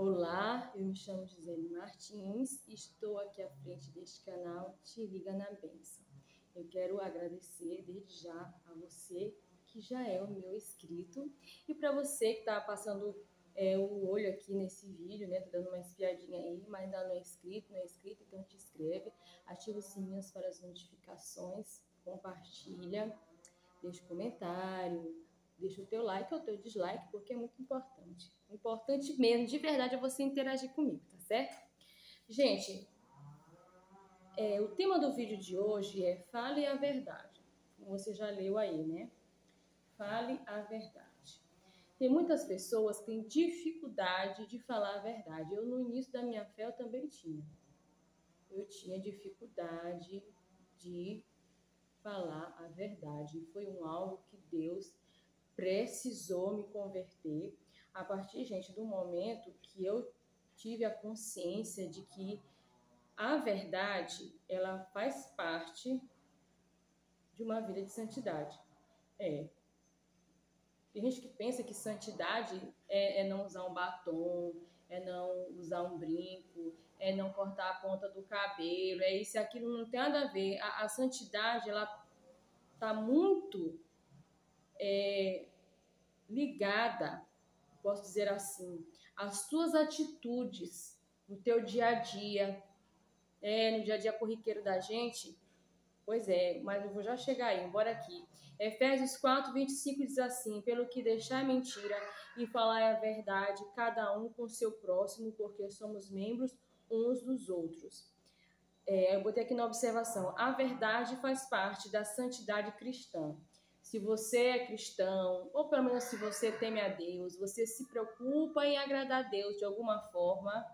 Olá, eu me chamo Gisele Martins e estou aqui à frente deste canal Te Liga na Bênção. Eu quero agradecer desde já a você que já é o meu inscrito e para você que está passando o olho aqui nesse vídeo, né? Tô dando uma espiadinha aí, mas ainda não é inscrito, então te inscreve, ativa os sininhos para as notificações, compartilha, deixa um comentário, deixa o teu like ou o teu dislike, porque é muito importante. Importante mesmo, de verdade, é você interagir comigo, tá certo? Gente, o tema do vídeo de hoje é Fale a Verdade. Como você já leu aí, né? Fale a verdade. Tem muitas pessoas que têm dificuldade de falar a verdade. Eu, no início da minha fé, eu também tinha. Eu tinha dificuldade de falar a verdade. Foi algo que Deus precisou me converter a partir, gente, do momento que eu tive a consciência de que a verdade, ela faz parte de uma vida de santidade. Tem gente que pensa que santidade é não usar um batom, é não usar um brinco, é não cortar a ponta do cabelo, é isso e aquilo, não tem nada a ver. A santidade, ela tá muito ligada, posso dizer assim, às tuas atitudes no teu dia a dia, no dia a dia corriqueiro da gente. Pois é, mas eu vou já chegar aí, bora aqui. Efésios 4:25 diz assim: pelo que deixar a mentira e falar a verdade, cada um com seu próximo, porque somos membros uns dos outros. Eu botei aqui na observação: a verdade faz parte da santidade cristã. Se você é cristão, ou pelo menos se você teme a Deus, você se preocupa em agradar a Deus de alguma forma,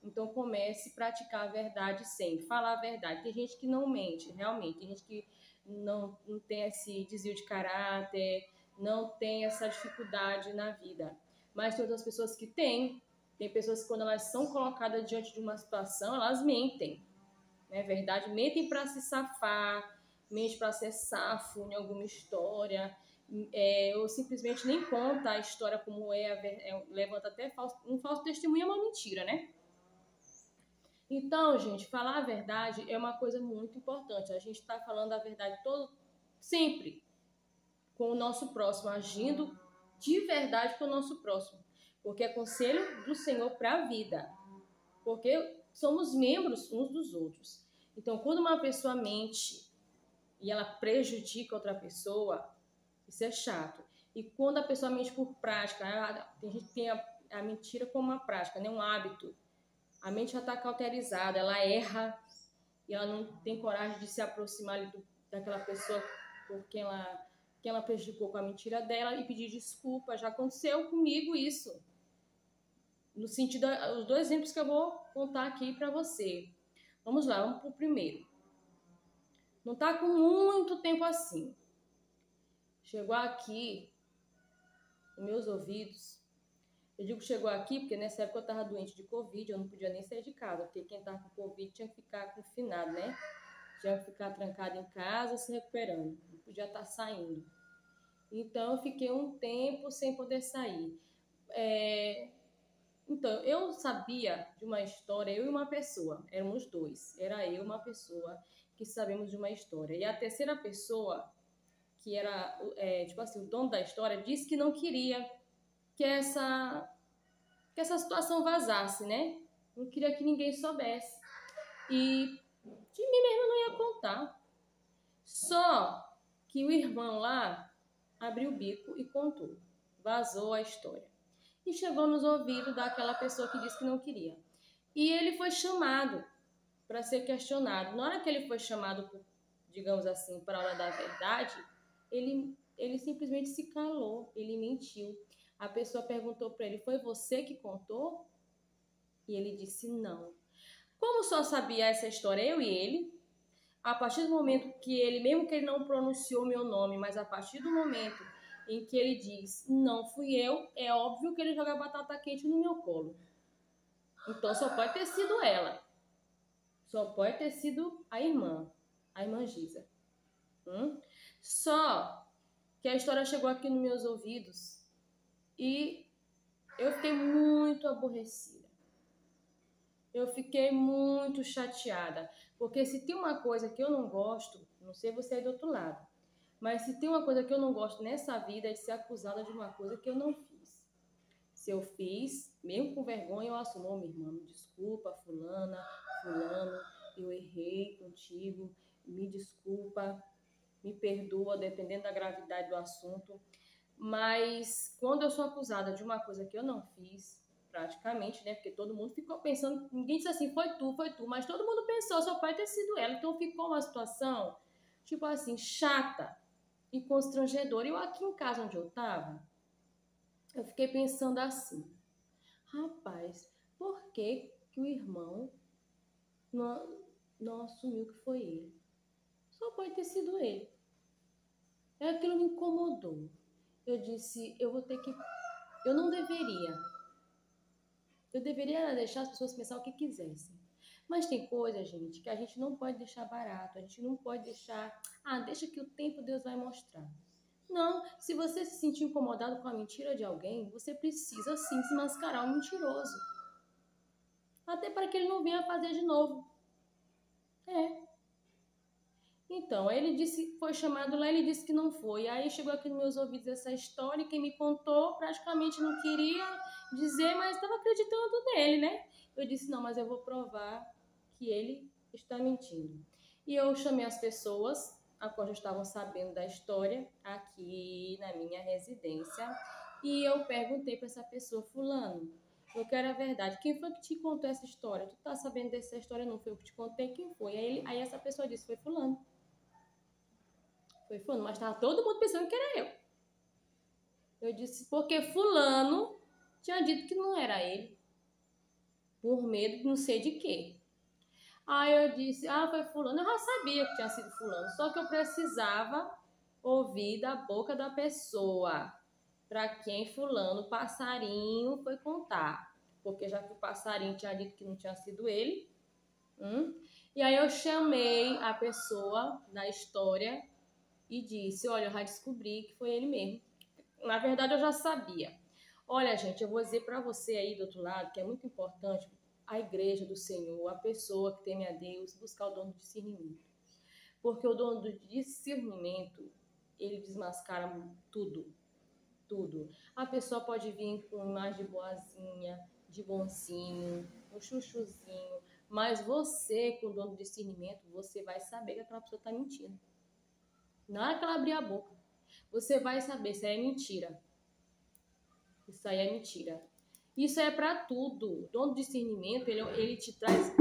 então comece a praticar a verdade sempre, falar a verdade. Tem gente que não mente, realmente, tem gente que não tem esse desvio de caráter, não tem essa dificuldade na vida. Mas tem outras pessoas que têm. Tem pessoas que quando elas são colocadas diante de uma situação, elas mentem. Não é verdade? Mentem para se safar, mente para ser safo em alguma história, ou simplesmente nem conta a história como levanta até um falso testemunho, é uma mentira, né? Então, gente, falar a verdade é uma coisa muito importante. A gente está falando a verdade sempre com o nosso próximo, agindo de verdade com o nosso próximo, porque é conselho do Senhor para a vida, porque somos membros uns dos outros. Então, quando uma pessoa mente e ela prejudica outra pessoa, isso é chato. E quando a pessoa mente por prática, tem gente que tem a mentira como uma prática, né? Um hábito. A mente já está cauterizada, ela erra e ela não tem coragem de se aproximar daquela pessoa por quem ela prejudicou com a mentira dela e pedir desculpa. Já aconteceu comigo isso. No sentido, os dois exemplos que eu vou contar aqui para você. Vamos lá, vamos pro primeiro. Não está com muito tempo assim. Chegou aqui nos meus ouvidos. Eu digo chegou aqui porque nessa época eu estava doente de Covid, eu não podia nem sair de casa, porque quem estava com Covid tinha que ficar confinado, né? Tinha que ficar trancado em casa se recuperando, não podia estar saindo. Então eu fiquei um tempo sem poder sair. Então, eu sabia de uma história, eu e uma pessoa, éramos dois, era eu e uma pessoa que sabemos de uma história. E a terceira pessoa, que era, tipo assim, o dono da história, disse que não queria que essa situação vazasse, né? Não queria que ninguém soubesse. E de mim mesmo eu não ia contar. Só que o irmão lá abriu o bico e contou. Vazou a história. E chegou nos ouvidos daquela pessoa que disse que não queria. E ele foi chamado para ser questionado. Na hora que ele foi chamado, digamos assim, para a hora da verdade, ele simplesmente se calou, ele mentiu. A pessoa perguntou para ele: foi você que contou? E ele disse: não. Como só sabia essa história eu e ele, a partir do momento que ele, mesmo que ele não pronunciou meu nome, mas a partir do momento em que ele diz, não fui eu, é óbvio que ele joga batata quente no meu colo. Então só pode ter sido ela. Só pode ter sido a irmã Gisa. Só que a história chegou aqui nos meus ouvidos e Eu fiquei muito aborrecida. Eu fiquei muito chateada. Porque se tem uma coisa que eu não gosto, não sei você aí do outro lado, mas se tem uma coisa que eu não gosto nessa vida é de ser acusada de uma coisa que eu não fiz. Se eu fiz, mesmo com vergonha, eu assumo, minha irmã, me desculpa, fulana, fulano, eu errei contigo, me desculpa, me perdoa, dependendo da gravidade do assunto. Mas quando eu sou acusada de uma coisa que eu não fiz, praticamente, né? Porque todo mundo ficou pensando, ninguém disse assim, foi tu, mas todo mundo pensou, só pode ter sido ela. Então ficou uma situação, tipo assim, chata e constrangedora. E eu aqui em casa onde eu tava, eu fiquei pensando assim, rapaz, por que que o irmão não assumiu que foi ele? Só pode ter sido ele. Aquilo me incomodou. Eu disse, eu vou ter que... Eu não deveria. Eu deveria deixar as pessoas pensar o que quisessem. Mas tem coisa, gente, que a gente não pode deixar barato. A gente não pode deixar... Ah, deixa que o tempo Deus vai mostrar. Não, se você se sentir incomodado com a mentira de alguém, você precisa sim se mascarar um mentiroso. Até para que ele não venha fazer de novo. Então, ele disse, foi chamado lá, ele disse que não foi. Aí chegou aqui nos meus ouvidos essa história e quem me contou praticamente não queria dizer, mas estava acreditando nele, né? Eu disse, não, mas eu vou provar que ele está mentindo. E eu chamei as pessoas, a qual já estavam sabendo da história, aqui na minha residência, e eu perguntei para essa pessoa, fulano, eu quero a verdade. Quem foi que te contou essa história? Tu tá sabendo dessa história? Não foi eu que te contei? Quem foi? Aí essa pessoa disse, foi fulano. Foi fulano, mas tava todo mundo pensando que era eu. Eu disse, porque fulano tinha dito que não era ele. Por medo de não sei de quê. Aí eu disse, foi fulano. Eu já sabia que tinha sido fulano. Só que eu precisava ouvir da boca da pessoa. Pra quem fulano, passarinho, foi contar. Porque já que o passarinho tinha dito que não tinha sido ele. E aí eu chamei a pessoa da história e disse, olha, eu já descobri que foi ele mesmo. Na verdade, eu já sabia. Olha, gente, eu vou dizer para você aí do outro lado que é muito importante a igreja do Senhor, a pessoa que teme a Deus, buscar o dom do discernimento. Porque o dom do discernimento, ele desmascara tudo, tudo. A pessoa pode vir com imagem de boazinha, de bonzinho, um chuchuzinho, mas você, com o dom do discernimento, você vai saber que aquela pessoa está mentindo. Na hora que ela abrir a boca, você vai saber se é mentira. Isso aí é mentira. Isso é para tudo. O dom do discernimento, ele te traz...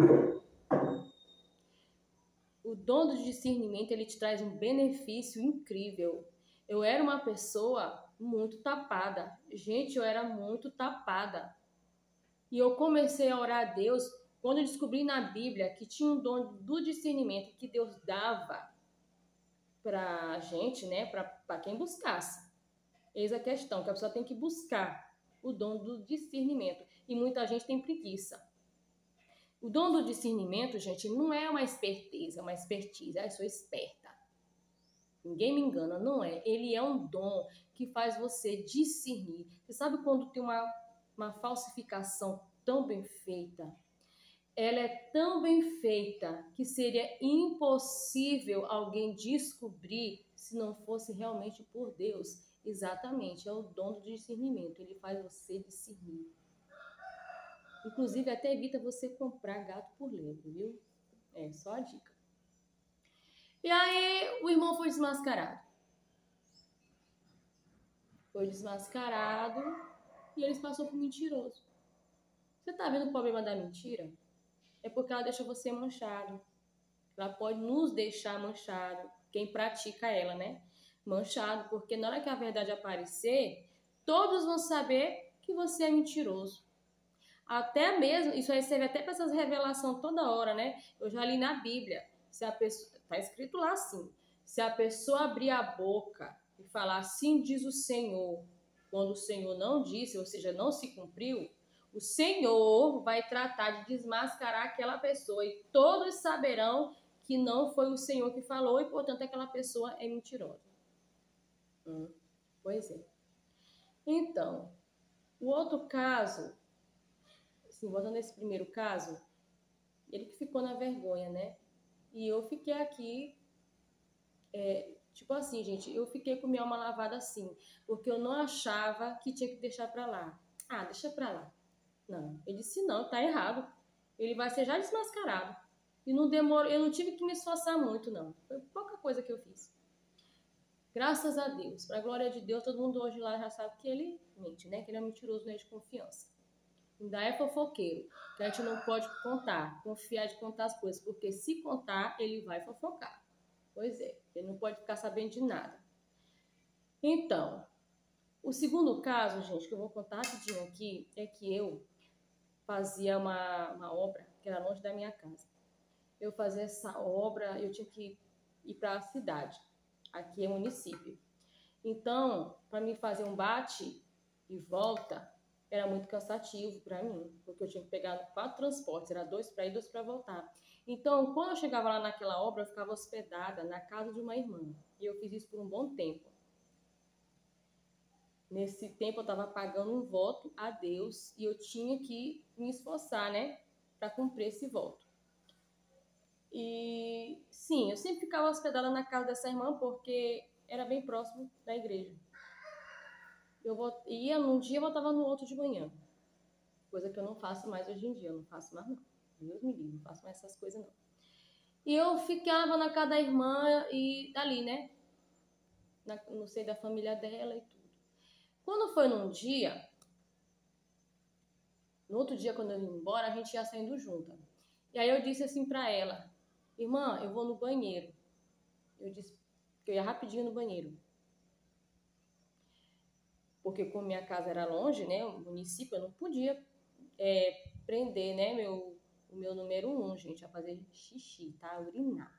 O dom do discernimento, ele te traz um benefício incrível. Eu era uma pessoa muito tapada. Gente, eu era muito tapada. E eu comecei a orar a Deus quando eu descobri na Bíblia que tinha um dom do discernimento que Deus dava pra gente, né? Pra quem buscasse. Eis a questão, que a pessoa tem que buscar o dom do discernimento. E muita gente tem preguiça. O dom do discernimento, gente, não é uma esperteza, uma expertise. Eu sou esperta. Ninguém me engana, não é. Ele é um dom que faz você discernir. Você sabe quando tem uma falsificação tão bem feita? Ela é tão bem feita que seria impossível alguém descobrir se não fosse realmente por Deus. Exatamente, é o dom do discernimento. Ele faz você discernir. Inclusive, até evita você comprar gato por lebre, viu? É só a dica. E aí, o irmão foi desmascarado. Foi desmascarado e eles passou por mentiroso. Você tá vendo o problema da mentira? É porque ela deixa você manchado. Ela pode nos deixar manchado. Quem pratica ela, né? Manchado, porque na hora que a verdade aparecer, todos vão saber que você é mentiroso. Até mesmo, isso aí serve até para essas revelações toda hora, né? Eu já li na Bíblia. Se a pessoa, tá escrito lá assim: se a pessoa abrir a boca e falar assim diz o Senhor, quando o Senhor não disse, ou seja, não se cumpriu, o Senhor vai tratar de desmascarar aquela pessoa e todos saberão que não foi o Senhor que falou e, portanto, aquela pessoa é mentirosa. Pois é. Então, O outro caso, assim, voltando nesse primeiro caso, ele que ficou na vergonha, né? E eu fiquei aqui, tipo assim, gente, eu fiquei com minha alma lavada assim, porque eu não achava que tinha que deixar pra lá. Ah, deixa pra lá. Não, ele disse não, tá errado. Ele vai ser já desmascarado. E não demorou, eu não tive que me esforçar muito, não. Foi pouca coisa que eu fiz. Graças a Deus, pra glória de Deus, todo mundo hoje lá já sabe que ele mente, né? Que ele é mentiroso, não é de confiança. Ainda é fofoqueiro, que a gente não pode contar, confiar de contar as coisas, porque se contar, ele vai fofocar. Pois é, ele não pode ficar sabendo de nada. Então, o segundo caso, gente, que eu vou contar rapidinho aqui, é que eu fazia uma obra que era longe da minha casa. Eu fazia essa obra, eu tinha que ir para a cidade, aqui é município. Então, para mim fazer um bate e volta, era muito cansativo para mim, porque eu tinha que pegar 4 transportes, era 2 para ir, 2 para voltar. Então, quando eu chegava lá naquela obra, eu ficava hospedada na casa de uma irmã. E eu fiz isso por um bom tempo. Nesse tempo eu estava pagando um voto a Deus e eu tinha que me esforçar, né, para cumprir esse voto. E sim, eu sempre ficava hospedada na casa dessa irmã porque era bem próximo da igreja. Eu ia num dia e voltava no outro de manhã. Coisa que eu não faço mais hoje em dia, eu não faço mais não. Deus me livre, não faço mais essas coisas não. E eu ficava na casa da irmã e dali, né? No seio da família dela e tudo. Quando foi num dia, no outro dia quando eu vim embora, a gente ia saindo junta. E aí eu disse assim pra ela, irmã, eu vou no banheiro. Eu disse que eu ia rapidinho no banheiro. Porque como minha casa era longe, né? O município, eu não podia prender, né? O meu número 1, gente, a fazer xixi, tá? Urinar.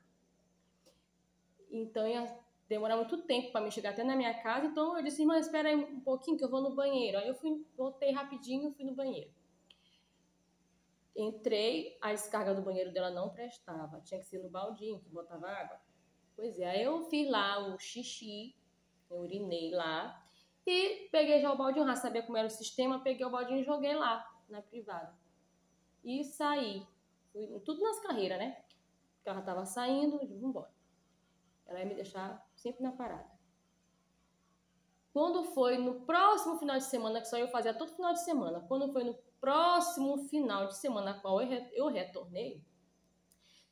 Então ia demorar muito tempo para me chegar até na minha casa. Então eu disse, irmã, espera aí um pouquinho que eu vou no banheiro. Aí eu voltei rapidinho, fui no banheiro. Entrei, a descarga do banheiro dela não prestava. Tinha que ser no baldinho que botava água. Pois é, aí eu fiz lá o xixi, eu urinei lá. E peguei já o baldinho, já sabia como era o sistema, peguei o baldinho e joguei lá, na privada. E saí. Fui tudo nas carreiras, né? Porque ela tava saindo, eu digo, vambora. Ela ia me deixar sempre na parada. Quando foi no próximo final de semana, que só eu fazia todo final de semana, quando foi no próximo final de semana a qual eu retornei,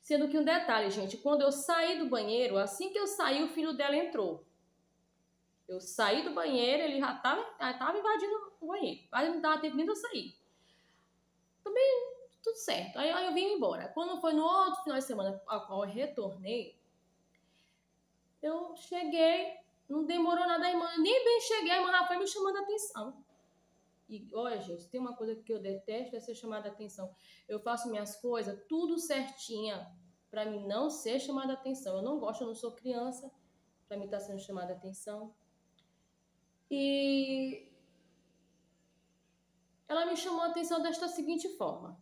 sendo que um detalhe, gente, quando eu saí do banheiro, assim que eu saí, o filho dela entrou. Eu saí do banheiro, ele já tava invadindo o banheiro, quase não dava tempo nem de eu sair. Também tudo certo, aí eu vim embora. Quando foi no outro final de semana a qual eu retornei, eu cheguei, não demorou nada, a irmã, nem bem cheguei, a irmã já foi me chamando a atenção. E olha, gente, tem uma coisa que eu detesto, é ser chamada a atenção. Eu faço minhas coisas tudo certinha pra mim não ser chamada a atenção. Eu não gosto, eu não sou criança pra mim estar sendo chamada a atenção. E ela me chamou a atenção desta seguinte forma.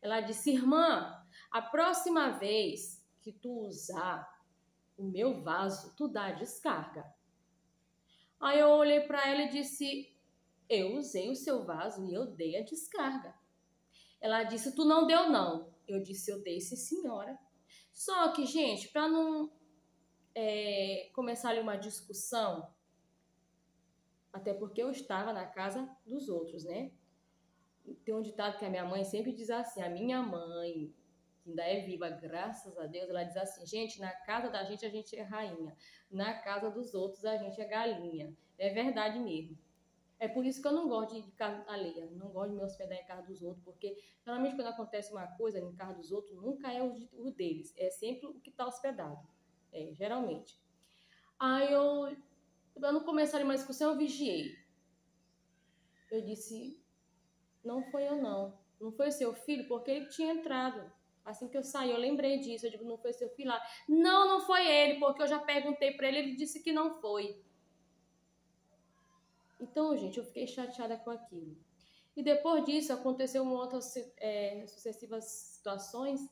Ela disse, irmã, a próxima vez que tu usar o meu vaso, tu dá descarga. Aí eu olhei pra ela e disse, eu usei o seu vaso e eu dei a descarga. Ela disse, tu não deu não. Eu disse, eu dei sim, senhora. Só que, gente, para não começar ali uma discussão, até porque eu estava na casa dos outros, né? Tem um ditado que a minha mãe sempre diz assim, a minha mãe, que ainda é viva, graças a Deus, ela diz assim, gente, na casa da gente a gente é rainha, na casa dos outros a gente é galinha. É verdade mesmo. É por isso que eu não gosto de casa alheia, não gosto de me hospedar em casa dos outros, porque geralmente quando acontece uma coisa em casa dos outros, nunca é o deles, é sempre o que está hospedado, geralmente. Aí pra não começar uma discussão, eu vigiei. Eu disse, não foi eu não foi o seu filho, porque ele tinha entrado. Assim que eu saí, eu lembrei disso, eu digo, não foi seu filho lá. Não foi ele, porque eu já perguntei pra ele, ele disse que não foi. Então, gente, eu fiquei chateada com aquilo. E depois disso, aconteceu outras sucessivas situações,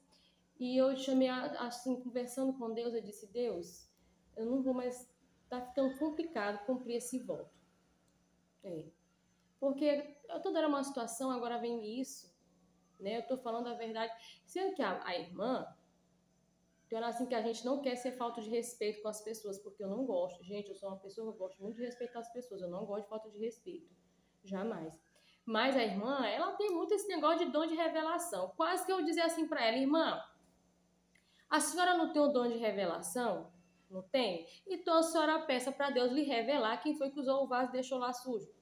e eu chamei, assim, conversando com Deus, eu disse, Deus, eu não vou mais, tá ficando complicado cumprir esse voto. Porque eu tô dando uma situação, agora vem isso, né? Eu tô falando a verdade. Sendo que a irmã, tem hora assim que a gente não quer ser falta de respeito com as pessoas, porque eu não gosto. Gente, eu sou uma pessoa que gosto muito de respeitar as pessoas, eu não gosto de falta de respeito. Jamais. Mas a irmã, ela tem muito esse negócio de dom de revelação. Quase que eu dizer assim pra ela, irmã, a senhora não tem o dom de revelação? Não tem? Então a senhora peça para Deus lhe revelar quem foi que usou o vaso e deixou lá sujo.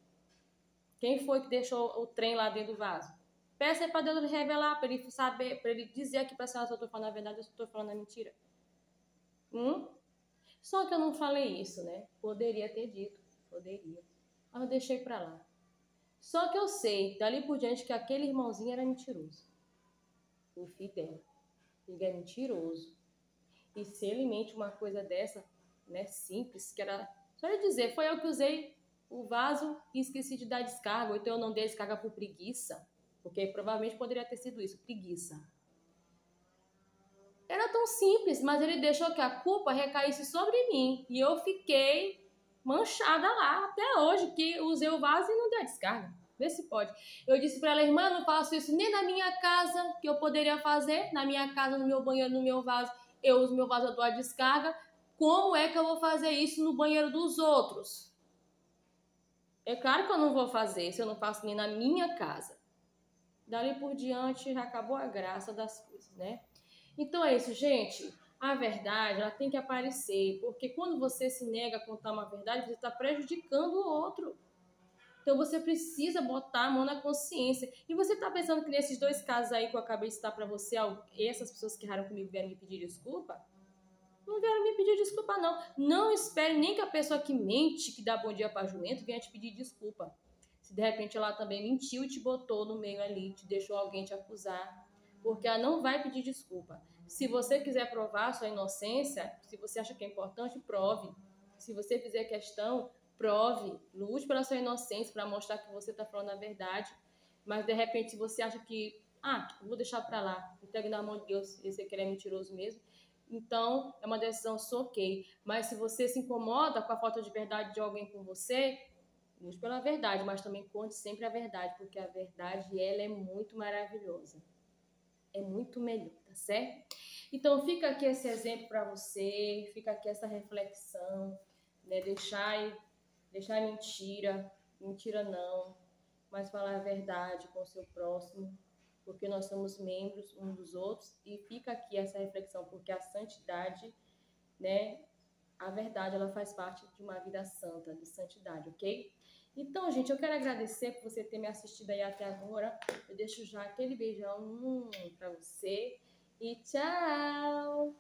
Quem foi que deixou o trem lá dentro do vaso? Peça para Deus lhe revelar, para ele saber, para ele dizer aqui para a senhora se eu estou falando a verdade ou se eu estou falando a mentira. Só que eu não falei isso, né? Poderia ter dito, poderia. Mas eu deixei para lá. Só que eu sei, dali por diante, que aquele irmãozinho era mentiroso. O filho dela. Ele é mentiroso. E se ele mente uma coisa dessa, né, simples, que era só ele dizer, foi eu que usei o vaso e esqueci de dar descarga, ou então eu não dei descarga por preguiça, porque provavelmente poderia ter sido isso, preguiça. Era tão simples, mas ele deixou que a culpa recaísse sobre mim, e eu fiquei manchada lá até hoje, que usei o vaso e não dei a descarga. Vê se pode. Eu disse para ela, irmã, não faço isso nem na minha casa, que eu poderia fazer, na minha casa, no meu banheiro, no meu vaso, eu uso meu vaso, eu dou a descarga. Como é que eu vou fazer isso no banheiro dos outros? É claro que eu não vou fazer se eu não faço nem na minha casa. Dali por diante, já acabou a graça das coisas, né? Então é isso, gente. A verdade, ela tem que aparecer, porque quando você se nega a contar uma verdade, você está prejudicando o outro. Então você precisa botar a mão na consciência. E você tá pensando que nesses 2 casos aí que eu acabei de citar pra você, essas pessoas que erraram comigo vieram me pedir desculpa? Não vieram me pedir desculpa, não. Não espere nem que a pessoa que mente, que dá bom dia pra jumento, venha te pedir desculpa. Se de repente ela também mentiu e te botou no meio ali, te deixou alguém te acusar. Porque ela não vai pedir desculpa. Se você quiser provar a sua inocência, se você acha que é importante, prove. Se você fizer questão, prove. Lute pela sua inocência, para mostrar que você está falando a verdade. Mas de repente, se você acha que, vou deixar para lá, entregue na mão de Deus, esse aqui é mentiroso mesmo, então é uma decisão sua, ok. Mas se você se incomoda com a falta de verdade de alguém com você, lute pela verdade, mas também conte sempre a verdade, porque a verdade, ela é muito maravilhosa. É muito melhor, tá certo? Então fica aqui esse exemplo para você, fica aqui essa reflexão, né? Deixar mentira não, mas falar a verdade com o seu próximo, porque nós somos membros uns dos outros. E fica aqui essa reflexão, porque a santidade, né? A verdade, ela faz parte de uma vida santa, de santidade, ok? Então, gente, eu quero agradecer por você ter me assistido aí até agora. Eu deixo já aquele beijão pra você. E tchau!